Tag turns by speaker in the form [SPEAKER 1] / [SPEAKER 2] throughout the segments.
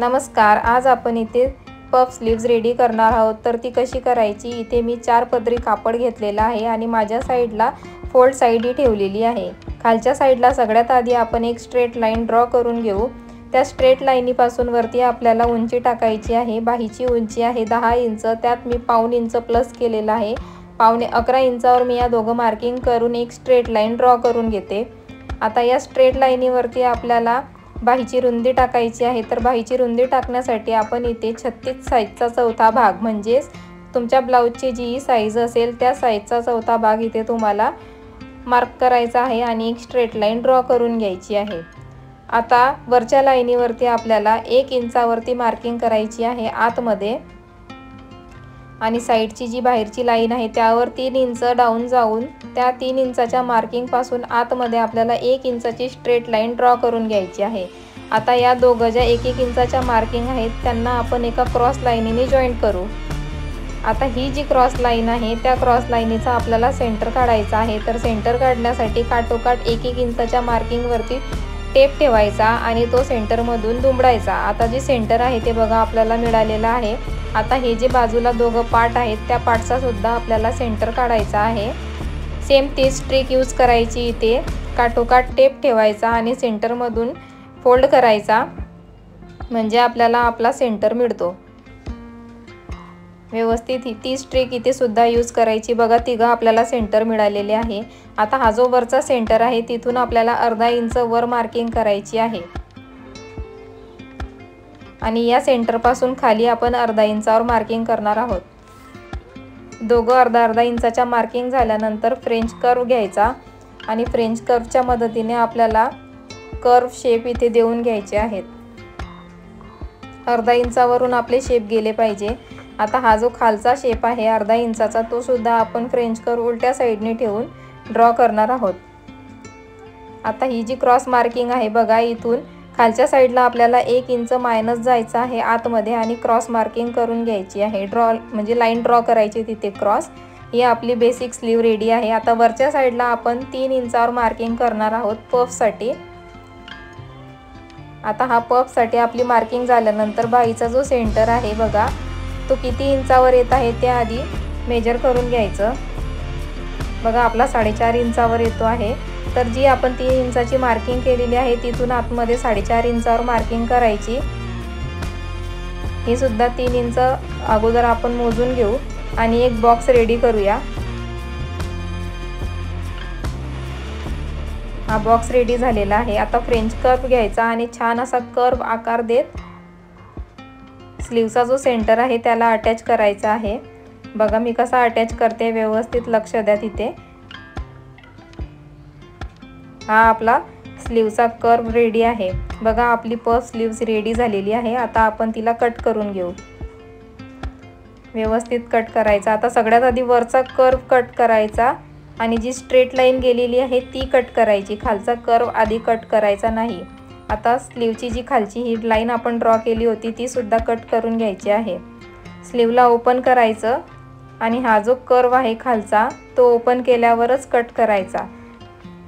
[SPEAKER 1] नमस्कार, आज आपण इथे पफ स्लीव्स रेडी करणार आहोत। तर ती कशी करायची, इथे मी 4 पदरी कापड घेतलेला आहे आणि माझ्या साईडला फोल्ड साईड ही ठेवलेली आहे। खालच्या साईडला सगळ्यात आधी आपण एक स्ट्रेट लाईन ड्रॉ करून घेऊ। त्या स्ट्रेट लाईनीपासून वरती आपल्याला उंची टाकायची आहे। बाहीची उंची आहे 10 इंच, त्यात मी पाऊण इंच प्लस केलेला आहे। पावणे 11 इंचावर मी या दोघं मार्किंग करून एक स्ट्रेट लाईन ड्रॉ करून घेते। आता या स्ट्रेट लाईनीवरती आपल्याला बाहीची रुंदी टाकायची आहे। तर बाहीची रुंदी टाकण्यासाठी आपण इथे 36 साईजचा चौथा भाग म्हणजे तुमच्या ब्लाउजची जी साईज असेल त्या साईजचा चौथा भाग इथे तुम्हाला मार्क करायचा आहे आणि एक स्ट्रेट लाईन ड्रॉ करून घ्यायची आहे। आता वरच्या लाईनीवरती आपल्याला 1 इंचावरती मार्किंग करायची आहे आतमध्ये आणि साईडची जी बाहेरची लाईन आहे त्यावर 3 इंच डाऊन जाऊन त्या 3 इंचाच्या मार्किंग पासून आतमध्ये आपल्याला 1 इंचाची स्ट्रेट लाईन ड्रॉ करून घ्यायची आहे। आता या दोघं ज्या 1-1 इंचाच्या मार्किंग आहेत त्यांना आपण एका क्रॉस लाईनीने जॉईंट करू। आता ही जी क्रॉस लाईन आहे त्या क्रॉस लाईनीचा आपल्याला सेंटर काढायचा आहे। तर सेंटर काढण्यासाठी काठोकाठ 1-1 इंचाच्या मार्किंगवरती टेप ठेवायचा आणि तो सेंटरमधून दुमडायचा। आता जे सेंटर आहे ते बघा आपल्याला मिळालेलं आहे। आता हे जे बाजूला दोघं पार्ट आहेत त्या पार्टचा सुद्धा आपल्याला सेंटर काढायचा आहे। सेम तीच ट्रिक यूज करायची, इथे काठोकाठ टेप ठेवायचा आणि सेंटरमधून फोल्ड करायचा म्हणजे आपल्याला आपला सेंटर मिळतो। व्यवस्थित ही तीच ट्रिक इथे सुद्धा यूज करायची। बघा तिघं आपल्याला सेंटर मिळालेले आहे। आता हा जो वरचा सेंटर आहे तिथून आपल्याला अर्धा इंच वर मार्किंग करायची आहे आणि या सेंटर पासून खाली आपण अर्धा इंचावर मार्किंग करणार आहोत। दोघं अर्धा इंचाच्या मार्किंग झाल्यानंतर फ्रेंच कर्व घ्यायचा आणि फ्रेंच कर्वच्या मदतीने आपल्याला कर्व शेप इथे देऊन घ्यायचे आहेत। अर्धा इंचावरून आपले शेप गेले पाहिजे। आता हा जो खालचा शेप आहे अर्धा इंचाचा तो सुद्धा आपण फ्रेंच कर्व उलट्या साईडने ठेवून ड्रॉ करणार आहोत। आता ही जी क्रॉस मार्किंग आहे बघा, इथून खालच्या साईडला आपल्याला 1 इंच मायनस जायचं आहे आतमध्ये आणि क्रॉस मार्किंग करून घ्यायची आहे। ड्रॉ म्हणजे लाईन ड्रॉ करायची तिथे क्रॉस। ही आपली बेसिक स्लीव रेडी आहे। आता वरच्या साईडला आपण 3 इंचावर मार्किंग करणार आहोत पफसाठी। आता हा पफसाठी आपली मार्किंग झाल्यानंतर बाहीचा जो सेंटर आहे बघा तो किती इंचावर येत आहे ते आधी मेजर करून घ्यायचं। बघा आपला 4.5 इंचावर येतो आहे। तर जी आपण 3 इंचाची मार्किंग केलेली आहे तिथून आतमध्ये 4.5 इंचावर मार्किंग करायची। ही सुद्धा 3 इंच अगोदर आपण मोजून घेऊ आणि एक बॉक्स रेडी करूया। हा बॉक्स रेडी झालेला आहे। आता फ्रेंच कर्व घ्यायचा आणि छान असा कर्व आकार देत स्लीवचा जो सेंटर आहे त्याला अटॅच करायचा आहे। बघा मी कसा अटॅच करते, व्यवस्थित लक्ष द्या तिथे। हा आपला स्लीवचा कर्व रेडी आहे। बघा आपली पफ स्लीव्स रेडी झालेली आहे। आता आपण तिला कट करून घेऊ। व्यवस्थित कट करायचा। आता सगळ्यात आधी वरचा कर्व कट करायचा आणि जी स्ट्रेट लाईन गेलेली आहे ती कट करायची, खालचा कर्व आधी कट करायचा नाही। आता स्लीवची जी खालची ही लाईन आपण ड्रॉ केली होती ती सुद्धा कट करून घ्यायची आहे। स्लीवला ओपन करायचं आणि हा जो कर्व आहे खालचा तो ओपन केल्यावरच कट करायचा।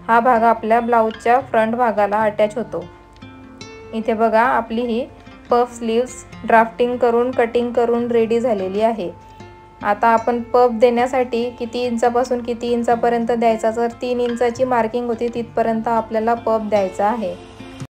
[SPEAKER 1] हा भाग आपल्या ब्लाउजच्या फ्रंट भागाला अटॅच होतो। इथे बघा आपली ही पफ स्लीव्स ड्राफ्टिंग करून कटिंग करून रेडी झालेली आहे। आता आपण पफ देण्यासाठी किती इंचापासून किती इंचापर्यंत द्यायचा, तर 3 इंचाची मार्किंग होती तिथपर्यंत आपल्याला पफ द्यायचा आहे।